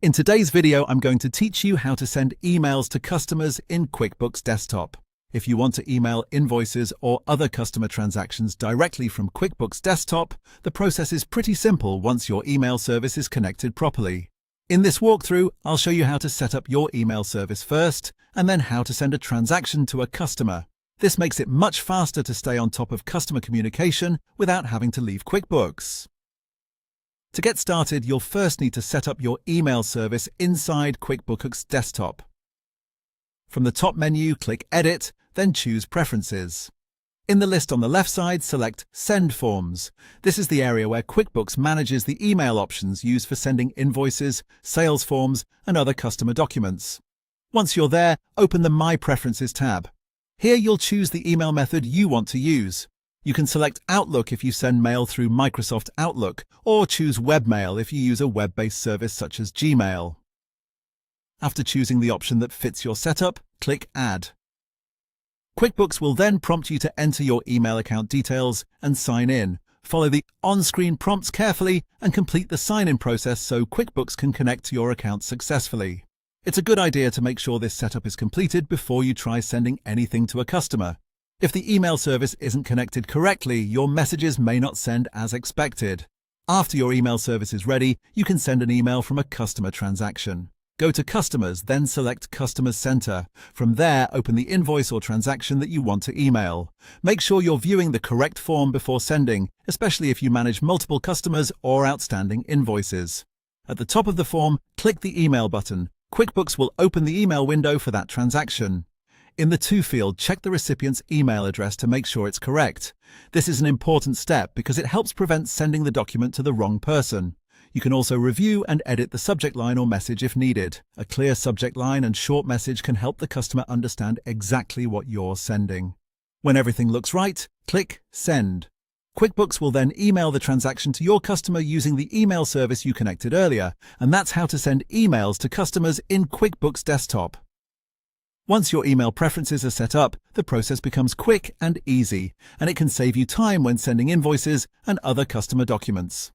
In today's video, I'm going to teach you how to send emails to customers in QuickBooks Desktop. If you want to email invoices or other customer transactions directly from QuickBooks Desktop, the process is pretty simple once your email service is connected properly. In this walkthrough, I'll show you how to set up your email service first, and then how to send a transaction to a customer. This makes it much faster to stay on top of customer communication without having to leave QuickBooks. To get started, you'll first need to set up your email service inside QuickBooks Desktop. From the top menu, click Edit, then choose Preferences. In the list on the left side, select Send Forms. This is the area where QuickBooks manages the email options used for sending invoices, sales forms, and other customer documents. Once you're there, open the My Preferences tab. Here you'll choose the email method you want to use. You can select Outlook if you send mail through Microsoft Outlook, or choose Webmail if you use a web-based service such as Gmail. After choosing the option that fits your setup, click Add. QuickBooks will then prompt you to enter your email account details and sign in. Follow the on-screen prompts carefully and complete the sign-in process so QuickBooks can connect to your account successfully. It's a good idea to make sure this setup is completed before you try sending anything to a customer. If the email service isn't connected correctly, your messages may not send as expected. After your email service is ready, you can send an email from a customer transaction. Go to Customers, then select Customers Center. From there, open the invoice or transaction that you want to email. Make sure you're viewing the correct form before sending, especially if you manage multiple customers or outstanding invoices. At the top of the form, click the Email button. QuickBooks will open the email window for that transaction. In the To field, check the recipient's email address to make sure it's correct. This is an important step because it helps prevent sending the document to the wrong person. You can also review and edit the subject line or message if needed. A clear subject line and short message can help the customer understand exactly what you're sending. When everything looks right, click Send. QuickBooks will then email the transaction to your customer using the email service you connected earlier, and that's how to send emails to customers in QuickBooks Desktop. Once your email preferences are set up, the process becomes quick and easy, and it can save you time when sending invoices and other customer documents.